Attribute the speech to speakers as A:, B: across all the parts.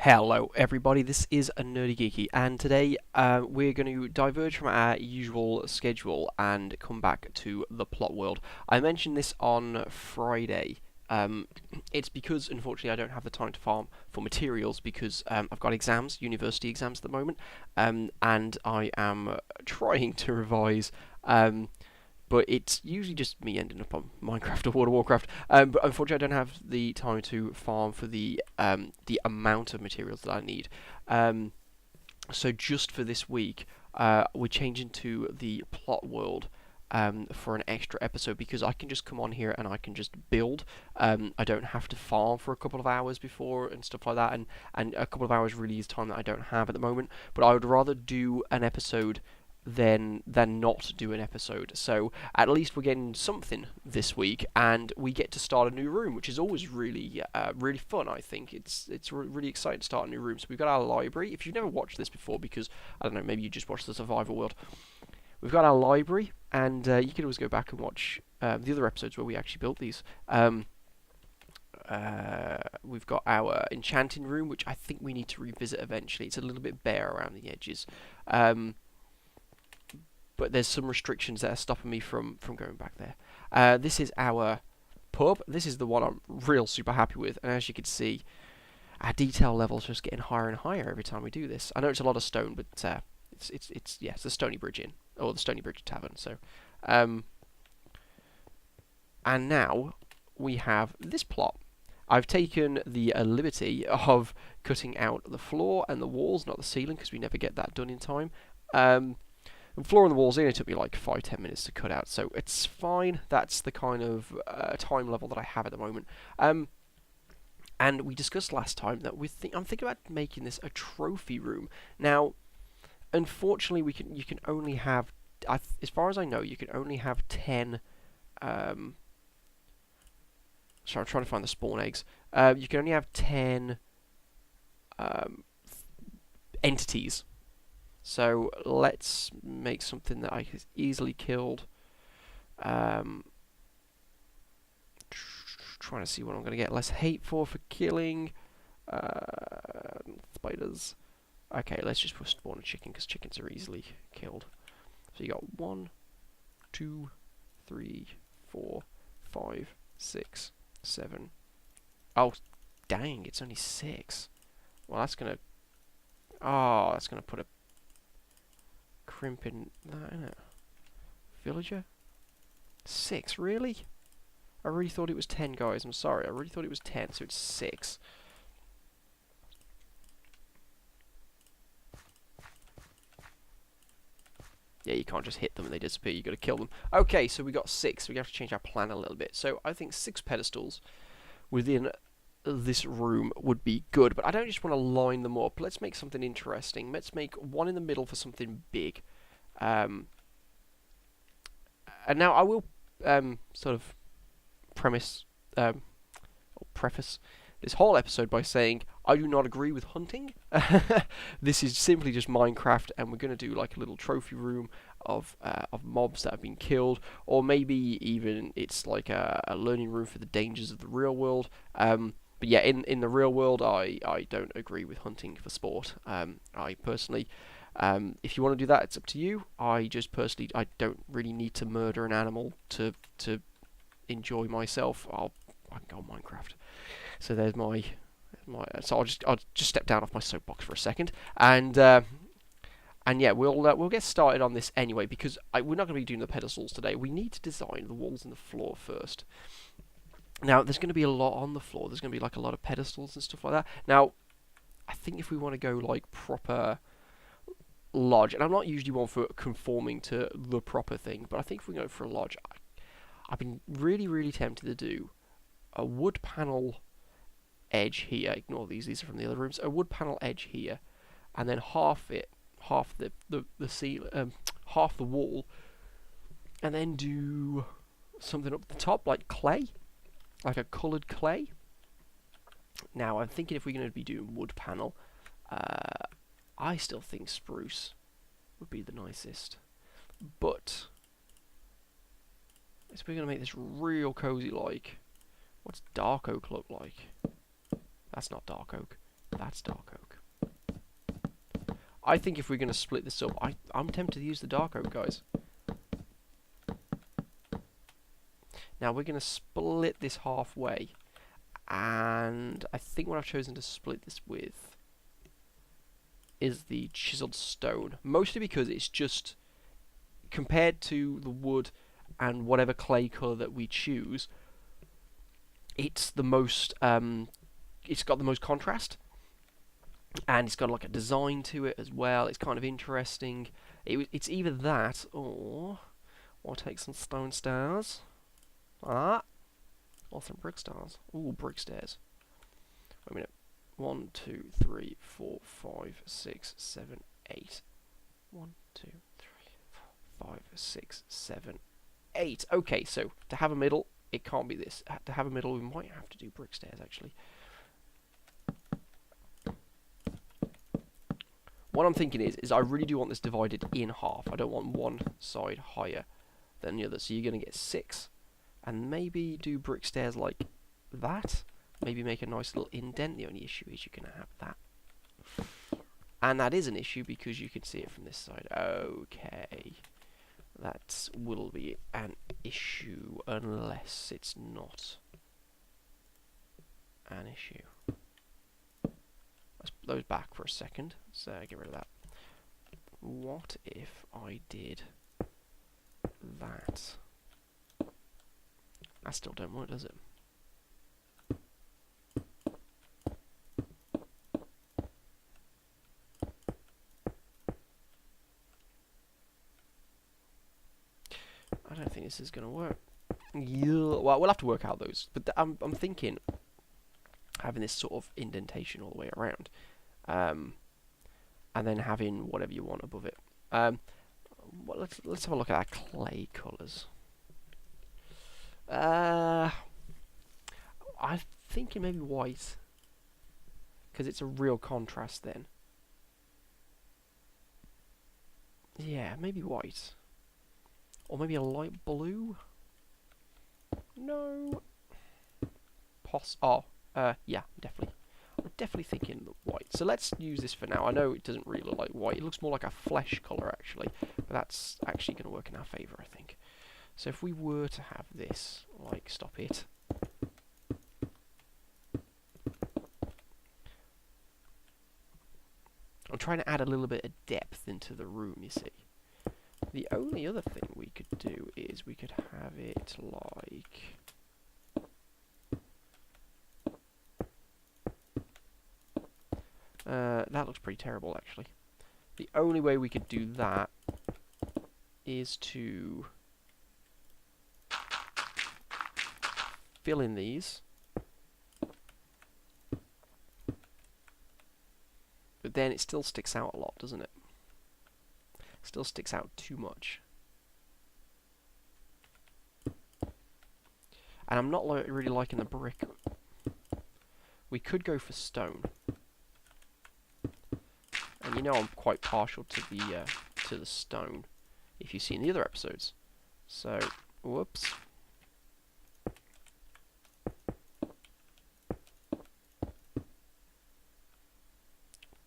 A: Hello everybody, this is a Nerdy Geeky, and today we're going to diverge from our usual schedule and come back to the plot world. I mentioned this on Friday. It's because, unfortunately, I don't have the time to farm for materials because I've got exams, university exams at the moment, and I am trying to revise. But it's usually just me ending up on Minecraft or World of Warcraft. But unfortunately, I don't have the time to farm for the amount of materials that I need. So just for this week, we're changing to the plot world for an extra episode because I can just come on here and I can just build. I don't have to farm for a couple of hours before and stuff like that, and a couple of hours really is time that I don't have at the moment. But I would rather do an episode than not do an episode. So at least we're getting something this week, and we get to start a new room, which is always really really fun. I think it's really exciting to start a new room. So we've got our library. If you've never watched this before, because I don't know, maybe you just watched the Survival World. We've got our library, and you can always go back and watch the other episodes where we actually built these. We've got our enchanting room, which I think we need to revisit eventually. It's a little bit bare around the edges. But there's some restrictions that are stopping me from going back there. This is our pub. This is the one I'm real super happy with, and as you can see, our detail level's just getting higher and higher every time we do this. I know it's a lot of stone, but it's the Stony Bridge Inn, or the Stony Bridge Tavern. So, and now we have this plot. I've taken the liberty of cutting out the floor and the walls, not the ceiling, because we never get that done in time. The floor and the walls, it only took me like 5-10 minutes to cut out, so it's fine. That's the kind of time level that I have at the moment. And we discussed last time that I'm thinking about making this a trophy room. Now, unfortunately, you can only have, as far as I know, you can only have 10. Sorry, I'm trying to find the spawn eggs. You can only have 10 entities. So let's make something that I can easily killed. Trying to see what I'm going to get less hate for killing spiders. Okay, let's just spawn a chicken because chickens are easily killed. So you got 1, 2, 3, 4, 5, 6, 7. Oh, dang! It's only 6. Well, that's gonna. Oh, that's gonna put a crimp in that, innit? Villager? 6, really? I really thought it was 10, guys. I'm sorry. I really thought it was 10, so it's 6. Yeah, you can't just hit them and they disappear. You got to kill them. Okay, so we got 6. We have to change our plan a little bit. So I think 6 pedestals within this room would be good, but I don't just want to line them up. Let's make something interesting. Let's make one in the middle for something big. And now I will sort of preface this whole episode by saying I do not agree with hunting. This is simply just Minecraft, and we're going to do like a little trophy room of mobs that have been killed, or maybe even it's like a learning room for the dangers of the real world. But yeah, in the real world, I don't agree with hunting for sport. I personally, if you want to do that, it's up to you. I don't really need to murder an animal to enjoy myself. I can go on Minecraft. So there's my. So I'll just step down off my soapbox for a second, and yeah, we'll get started on this anyway because we're not going to be doing the pedestals today. We need to design the walls and the floor first. Now, there's going to be a lot on the floor. There's going to be like a lot of pedestals and stuff like that. Now, I think if we want to go like proper lodge, and I'm not usually one for conforming to the proper thing, but I think if we go for a lodge, I've been really, really tempted to do a wood panel edge here. Ignore these are from the other rooms. A wood panel edge here, and then half the half the wall, and then do something up the top like clay. Like a coloured clay. Now, I'm thinking if we're going to be doing wood panel, I still think spruce would be the nicest. But, if we're going to make this real cozy like, what's dark oak look like? That's not dark oak. That's dark oak. I think if we're going to split this up, I'm tempted to use the dark oak, guys. Now we're going to split this halfway, and I think what I've chosen to split this with is the chiseled stone, mostly because it's just, compared to the wood and whatever clay colour that we choose, it's the most, it's got the most contrast, and it's got like a design to it as well. It's kind of interesting. It's either that, or I'll take some stone stairs. Or some brick stairs. Ooh, brick stairs. Wait a minute. 1, 2, 3, 4, 5, 6, 7, 8. 1, 2, 3, 4, 5, 6, 7, 8. Okay, so to have a middle, it can't be this. To have a middle, we might have to do brick stairs, actually. What I'm thinking is I really do want this divided in half. I don't want one side higher than the other. So you're going to get 6. And maybe do brick stairs like that. Maybe make a nice little indent. The only issue is you're going to have that. And that is an issue because you can see it from this side. Okay. That will be an issue unless it's not an issue. Let's put those back for a second. So get rid of that. What if I did that? That still don't work, does it? I don't think this is going to work. Yeah, well, we'll have to work out those. But I'm thinking having this sort of indentation all the way around, and then having whatever you want above it. Well, let's have a look at our clay colours. I'm thinking maybe white, because it's a real contrast then. Yeah, maybe white. Or maybe a light blue? No. Yeah, definitely. I'm definitely thinking white. So let's use this for now. I know it doesn't really look like white. It looks more like a flesh colour, actually. But that's actually going to work in our favour, I think. So if we were to have this, like, stop it. I'm trying to add a little bit of depth into the room, you see. The only other thing we could do is we could have it like... that looks pretty terrible, actually. The only way we could do that is to fill in these. But then it still sticks out a lot, doesn't it? Still sticks out too much. And I'm not really liking the brick. We could go for stone. And you know I'm quite partial to the stone, if you've seen the other episodes. So, whoops.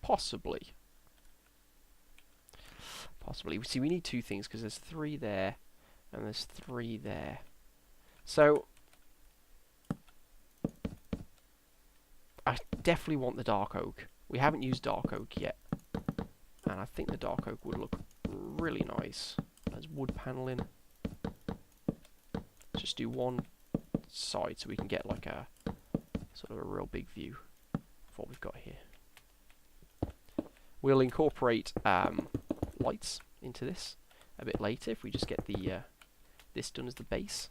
A: Possibly. See, we need 2 things, because there's 3 there, and there's 3 there. So, I definitely want the dark oak. We haven't used dark oak yet. And I think the dark oak would look really nice as wood paneling. Let's just do one side so we can get like a sort of a real big view of what we've got here. We'll incorporate lights into this a bit later if we just get the this done as the base.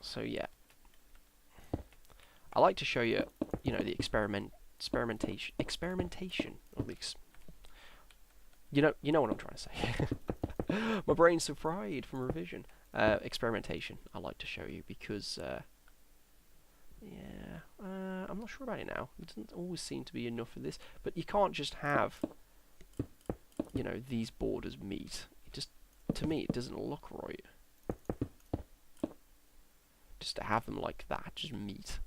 A: So yeah, I like to show you, you know, the experimentation, or you know what I'm trying to say. My brain's so fried from revision. Experimentation, I like to show you because, yeah, I'm not sure about it now. It doesn't always seem to be enough of this, but you can't just have, you know, these borders meet. to me, it doesn't look right. Just to have them like that, just meat.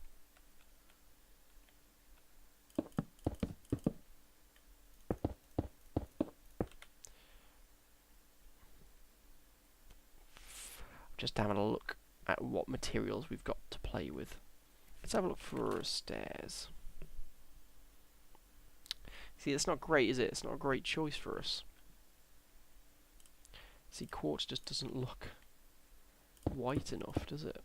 A: Just having a look at what materials we've got to play with. Let's have a look for stairs. See, that's not great, is it? It's not a great choice for us. See, quartz just doesn't look white enough, does it?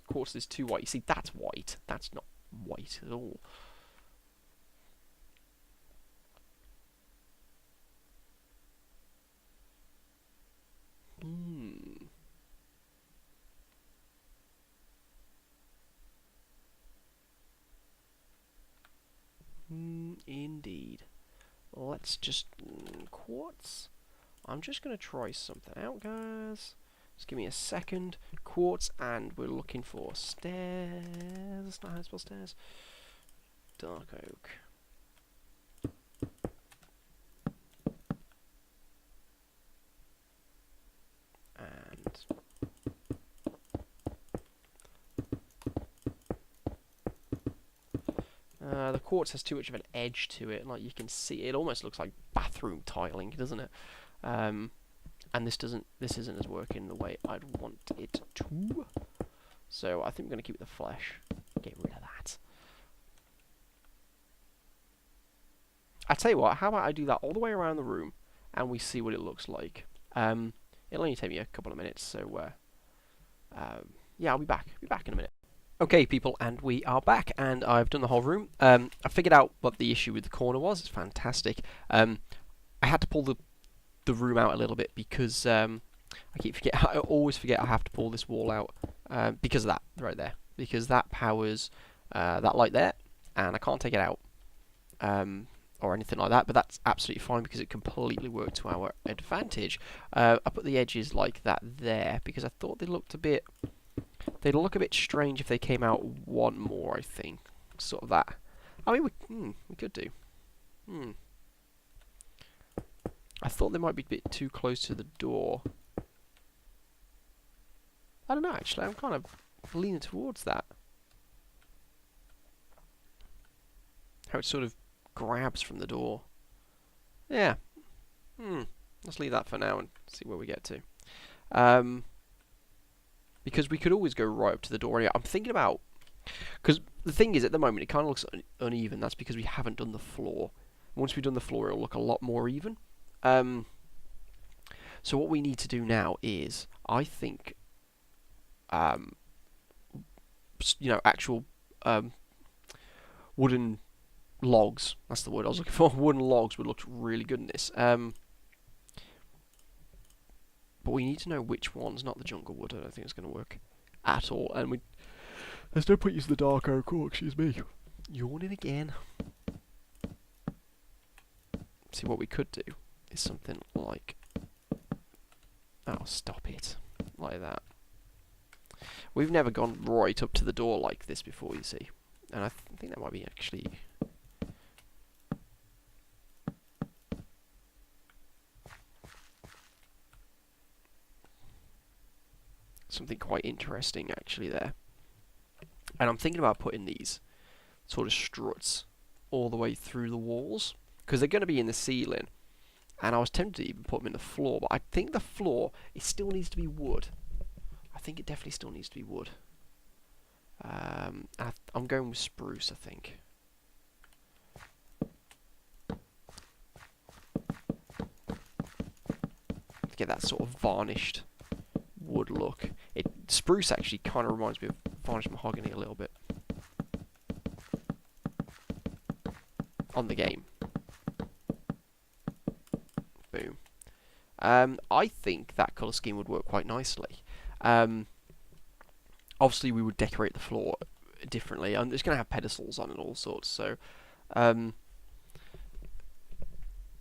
A: Quartz is too white. You see, that's white. That's not white at all. Indeed. Let's just quartz. I'm just gonna try something out, guys. Just give me a second. Quartz, and we're looking for stairs. That's not how to spell stairs. Dark oak. And the quartz has too much of an edge to it. Like you can see, it almost looks like bathroom tiling, doesn't it? And this isn't as working the way I'd want it to. So I think we're going to keep it the flesh. Get rid of that. I tell you what, how about I do that all the way around the room, and we see what it looks like. It'll only take me a couple of minutes, so yeah, I'll be back. Be back in a minute. Okay, people, and we are back, and I've done the whole room. I figured out what the issue with the corner was. It's fantastic. I had to pull the room out a little bit because I always forget I have to pull this wall out because of that right there. Because that powers that light there, and I can't take it out or anything like that. But that's absolutely fine because it completely worked to our advantage. I put the edges like that there because I thought they looked a bit. They'd look a bit strange if they came out one more, I think. Sort of that. I mean, we could do. I thought they might be a bit too close to the door. I don't know, actually. I'm kind of leaning towards that. How it sort of grabs from the door. Yeah. Let's leave that for now and see where we get to. Because we could always go right up to the door. I'm thinking about... Because the thing is, at the moment, it kind of looks uneven. That's because we haven't done the floor. Once we've done the floor, it'll look a lot more even. So what we need to do now is, I think, actual wooden logs. That's the word I was looking for. Wooden logs would look really good in this. But we need to know which ones, not the jungle wood. I don't think it's going to work at all. And there's no point using the dark oak. Oh, excuse me. Yawning again. See, what we could do is something like... Oh, stop it. Like that. We've never gone right up to the door like this before, you see. And I think that might be actually... something quite interesting actually there. And I'm thinking about putting these sort of struts all the way through the walls, because they're going to be in the ceiling. And I was tempted to even put them in the floor, but I think the floor, it still needs to be wood. I think it definitely still needs to be wood. I'm going with spruce, I think. To get that sort of varnished wood look. Spruce actually kind of reminds me of varnished mahogany a little bit. On the game. Boom. I think that colour scheme would work quite nicely. Obviously we would decorate the floor differently. And it's going to have pedestals on and all sorts, so...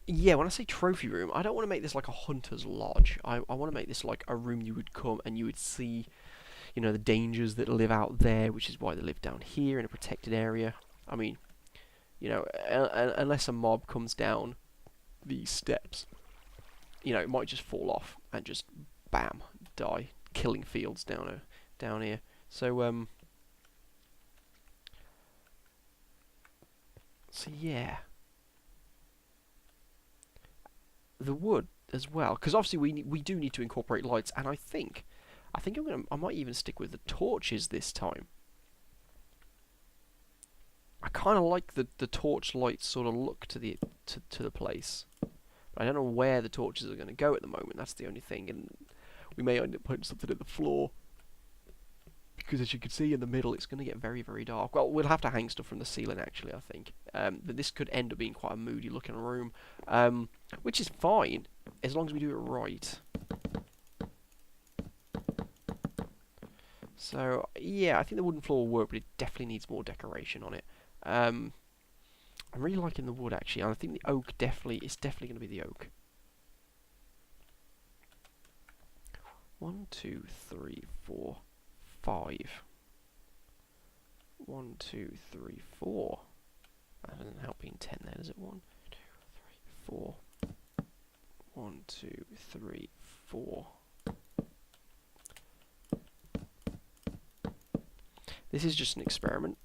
A: yeah, when I say trophy room, I don't want to make this like a hunter's lodge. I want to make this like a room you would come and you would see, you know, the dangers that live out there, which is why they live down here in a protected area. I mean, you know, unless a mob comes down these steps you know, it might just fall off and just bam, die, killing fields down here. So so yeah, the wood as well, because obviously we do need to incorporate lights, and I think I might even stick with the torches this time. I kind of like the torch light sort of look to the place. But I don't know where the torches are going to go at the moment. That's the only thing, and we may end up putting something at the floor, because as you can see in the middle, it's going to get very, very dark. Well, we'll have to hang stuff from the ceiling, actually, I think. But this could end up being quite a moody-looking room, which is fine, as long as we do it right. So, yeah, I think the wooden floor will work, but it definitely needs more decoration on it. I'm really liking the wood, actually, and I think the oak is definitely going to be the oak. 1, 2, 3, 4, 5. 1, 2, 3, 4. That doesn't help being 10 there, does it? 1, 2, 3, 4. 1, 2, 3, 4. This is just an experiment.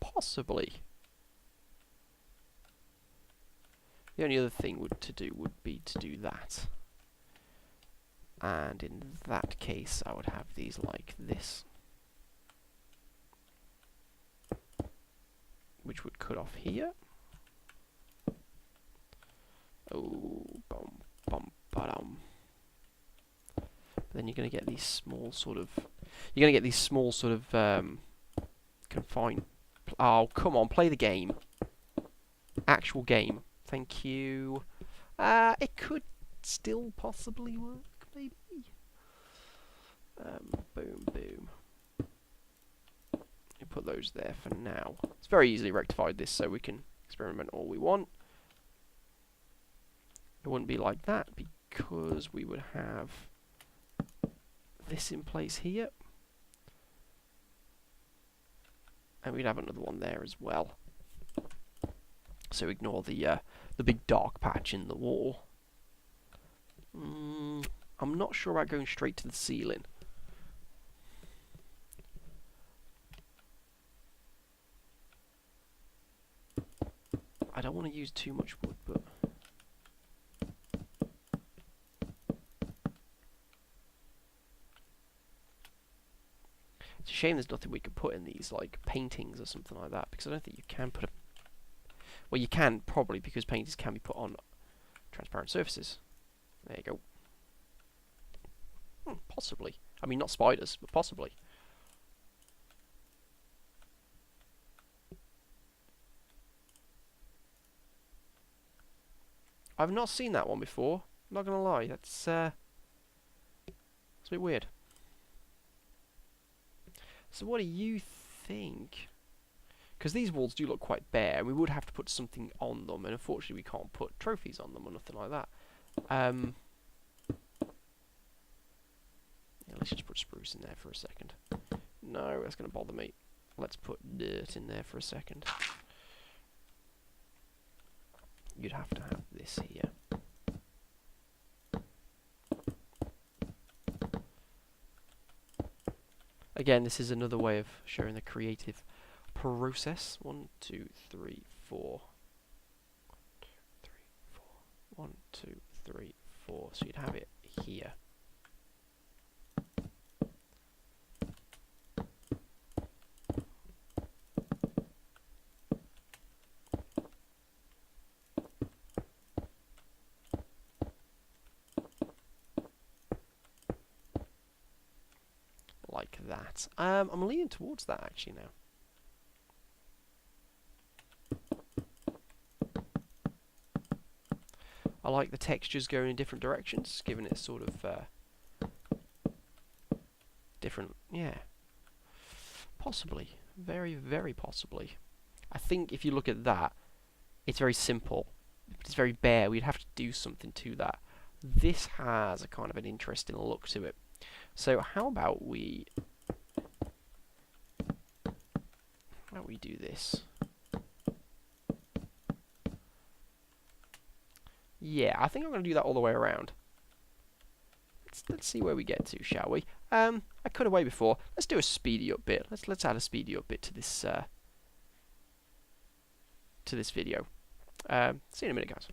A: Possibly. The only other thing would be to do that. And in that case, I would have these like this, which would cut off here. Oh, bum, bum, ba-dum. Then you're going to get these small sort of... confined... Oh, come on, play the game. Actual game. Thank you. It could still possibly work, maybe. Boom, boom. You put those there for now. It's very easily rectified, this, so we can experiment all we want. It wouldn't be like that because we would have this in place here, and we'd have another one there as well. So ignore the big dark patch in the wall. I'm not sure about going straight to the ceiling. I don't want to use too much wood, but it's a shame there's nothing we could put in these, like paintings or something like that, because I don't think you can put a... Well, you can, probably, because paintings can be put on transparent surfaces. There you go. Possibly. I mean, not spiders, but possibly. I've not seen that one before. I'm not gonna lie, that's a bit weird. So what do you think? Because these walls do look quite bare, and we would have to put something on them, and unfortunately we can't put trophies on them or nothing like that. Yeah, let's just put spruce in there for a second. No, that's going to bother me. Let's put dirt in there for a second. You'd have to have this here. Again, this is another way of showing the creative process. 1, 2, 3, 4. 1, 2, 3, 4. So you'd have it here. Like that. I'm leaning towards that actually now. I like the textures going in different directions, giving it sort of different, yeah. Possibly. Very, very possibly. I think if you look at that, it's very simple. It's very bare. We'd have to do something to that. This has a kind of an interesting look to it. So how about we we do this? Yeah, I think I'm going to do that all the way around. Let's see where we get to, shall we? I cut away before. Let's do a speedy up bit. Let's add a speedy up bit to this video. See you in a minute, guys.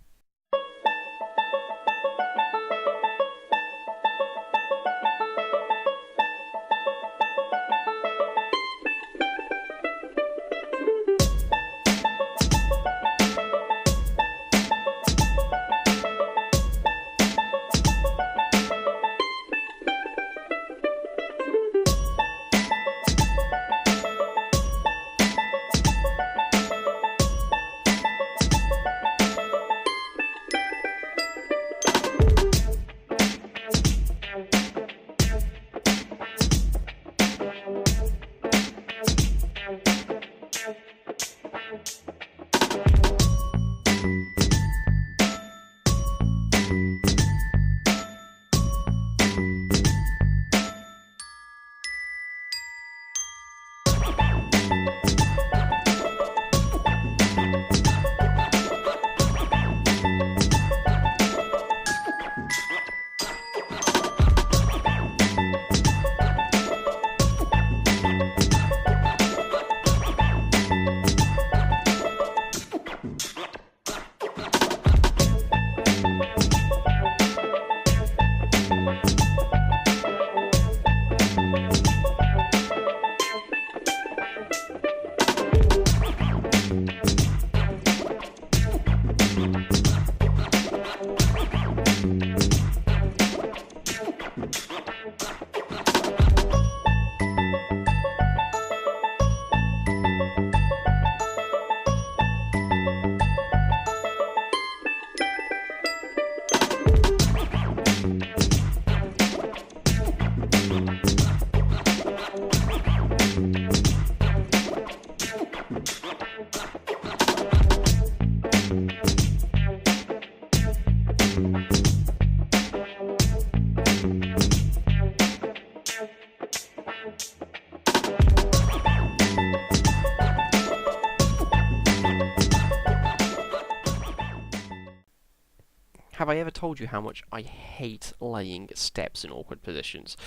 A: Have I ever told you how much I hate laying steps in awkward positions?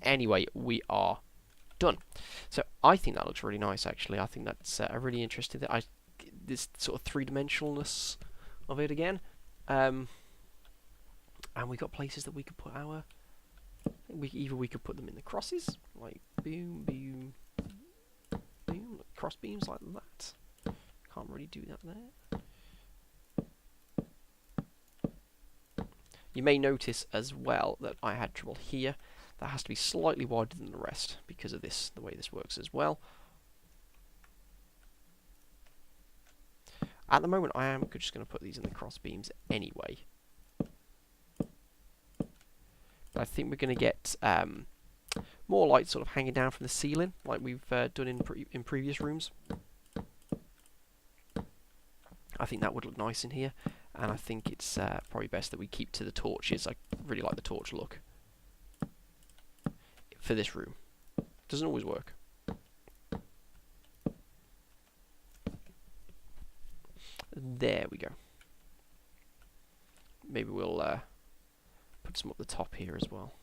A: Anyway, we are done. So I think that looks really nice, actually. I think that's a really interesting thing. This sort of three-dimensionalness of it again. And we got places that we could put our... Either we could put them in the crosses, like boom, boom, boom, cross beams like that. Can't really do that there. You may notice as well that I had trouble here. That has to be slightly wider than the rest because of this, the way this works as well. At the moment, I am just going to put these in the cross beams anyway. But I think we're going to get more light sort of hanging down from the ceiling, like we've done in previous rooms. I think that would look nice in here. And I think it's probably best that we keep to the torches. I really like the torch look for this room. Doesn't always work. There we go. Maybe we'll put some up the top here as well.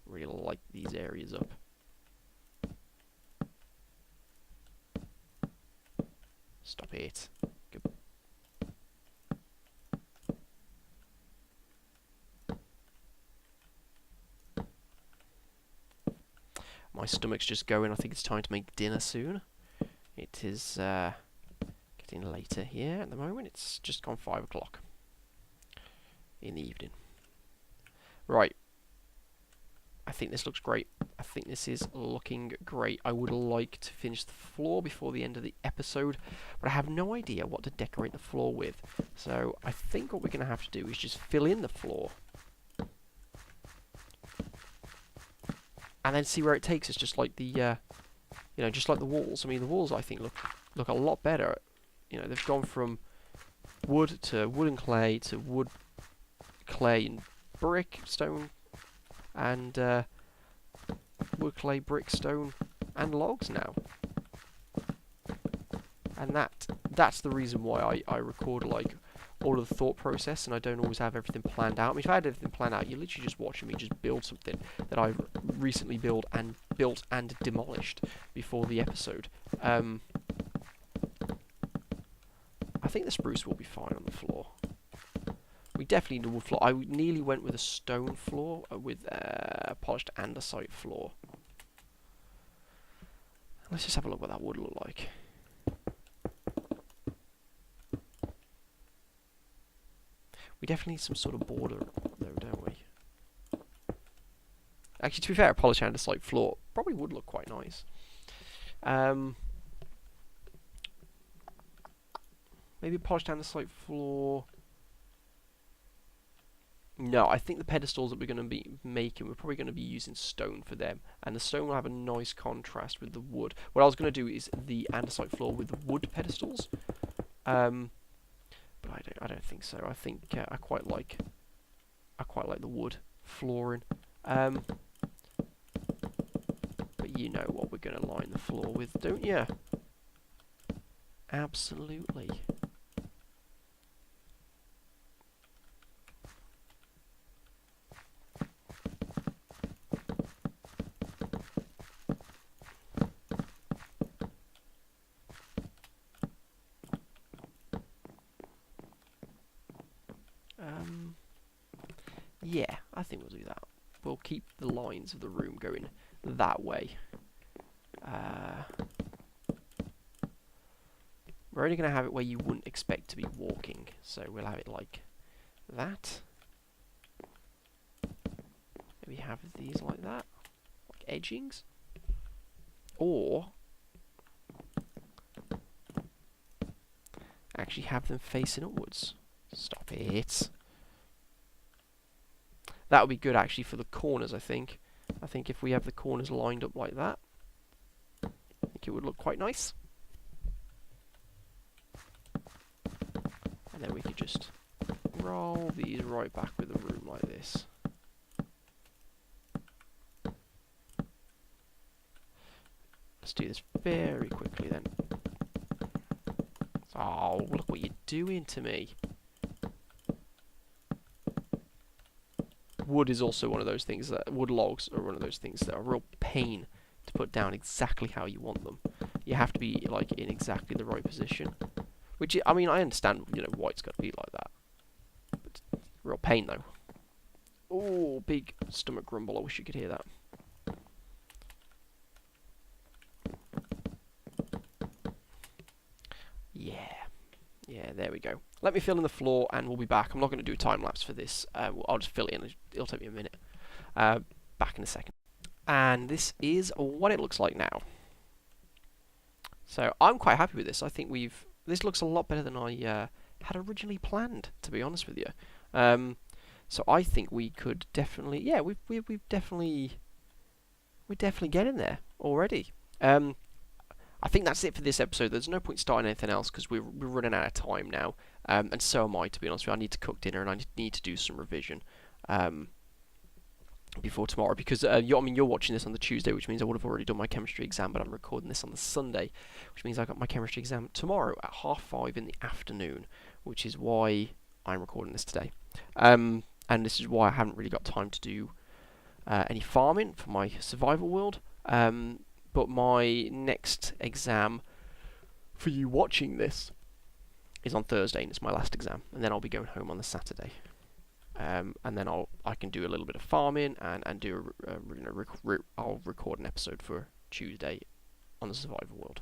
A: Really light these areas up. Stop it. Good. My stomach's just going. I think it's time to make dinner soon. It is getting later here at the moment. It's just gone 5 o'clock in the evening. Right. I think this looks great. I think this is looking great. I would like to finish the floor before the end of the episode, but I have no idea what to decorate the floor with. So I think what we're going to have to do is just fill in the floor. And then see where it takes us, just like the, you know, just like the walls. I mean, the walls I think look a lot better. You know, they've gone from wood to wood and clay to wood, clay and brick, stone, and wood, clay, brick, stone, and logs now. And that's the reason why I record like all of the thought process, and I don't always have everything planned out. I mean, if I had everything planned out, you're literally just watching me just build something that I've recently built and demolished before the episode. I think the spruce will be fine on the floor. We definitely need a wood floor. I nearly went with a stone floor with a polished andesite floor. Let's just have a look what that would look like. We definitely need some sort of border though, don't we? Actually, to be fair, a polished andesite floor probably would look quite nice. Maybe a polished andesite floor. No, I think the pedestals that we're going to be making, we're probably going to be using stone for them. And the stone will have a nice contrast with the wood. What I was going to do is the andesite floor with wood pedestals. But I don't think so. I think I quite like the wood flooring. But you know what we're going to line the floor with, don't you? Absolutely. Yeah, I think we'll do that. We'll keep the lines of the room going that way. We're only going to have it where you wouldn't expect to be walking, so we'll have it like that. Maybe have these like that, like edgings. Or actually have them facing upwards. Stop it. That would be good actually for the corners, I think. I think if we have the corners lined up like that, I think it would look quite nice. And then we could just roll these right back with the room like this. Let's do this very quickly then. Oh, look what you're doing to me. Wood is also one of those things that wood logs are one of those things that are a real pain to put down exactly how you want them. You have to be like in exactly the right position. Which I mean, I understand, you know, why it's got to be like that. But real pain though. Oh, big stomach grumble. I wish you could hear that. Yeah, there we go. Let me fill in the floor and we'll be back. I'm not going to do a time lapse for this. I'll just fill it in. It'll take me a minute. Back in a second. And this is what it looks like now. So I'm quite happy with this. I think this looks a lot better than I had originally planned, to be honest with you. So I think we could definitely, yeah, we're definitely getting there already. I think that's it for this episode. There's no point starting anything else because we're running out of time now, and so am I, to be honest with you. I need to cook dinner and I need to do some revision before tomorrow because you're watching this on the Tuesday, which means I would have already done my chemistry exam, but I'm recording this on the Sunday, which means I got my chemistry exam tomorrow at 5:30 in the afternoon, which is why I'm recording this today. And this is why I haven't really got time to do any farming for my survival world. But my next exam for you watching this is on Thursday, and it's my last exam, and then I'll be going home on the Saturday. And then I can do a little bit of farming and do I'll record an episode for Tuesday on the survival world.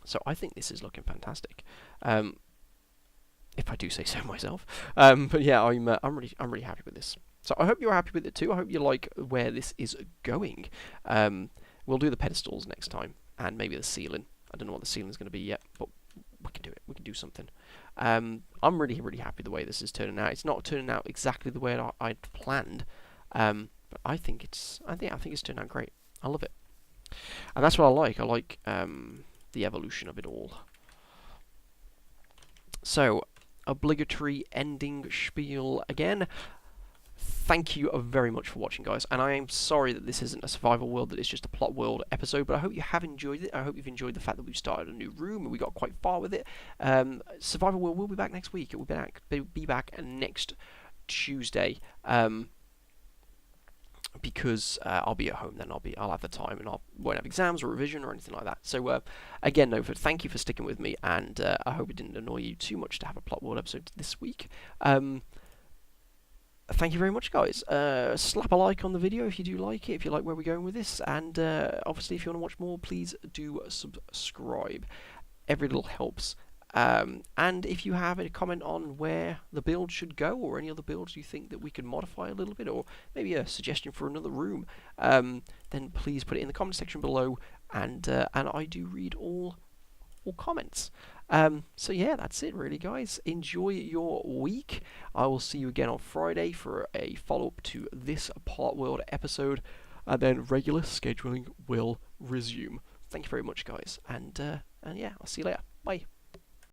A: So I think this is looking fantastic. If I do say so myself. But yeah, I'm really happy with this. So I hope you're happy with it too. I hope you like where this is going. We'll do the pedestals next time, and maybe the ceiling. I don't know what the ceiling is going to be yet, but we can do it. We can do something. I'm really happy the way this is turning out. It's not turning out exactly the way I'd planned, but I think it's turned out great. I love it, and that's what I like. I like the evolution of it all. So, obligatory ending spiel again. thank you very much for watching, guys, and I am sorry that this isn't a survival world, that it's just a plot world episode, but I hope you have enjoyed it. I hope you've enjoyed the fact that we've started a new room and we got quite far with it. Survival world will be back next week. It will be back next Tuesday, because I'll be at home then. I'll have the time, and I won't have exams or revision or anything like that. So again, no, thank you for sticking with me, and I hope it didn't annoy you too much to have a plot world episode this week. Thank you very much, guys. Slap a like on the video if you do like it, if you like where we're going with this, and obviously if you want to watch more, please do subscribe. Every little helps. And if you have a comment on where the build should go, or any other builds you think that we could modify a little bit, or maybe a suggestion for another room, then please put it in the comment section below, and I do read all comments. So yeah, that's it really, guys. Enjoy your week. I will see you again on Friday for a follow-up to this Part World episode, and then regular scheduling will resume. Thank you very much, guys, and yeah, I'll see you later. Bye.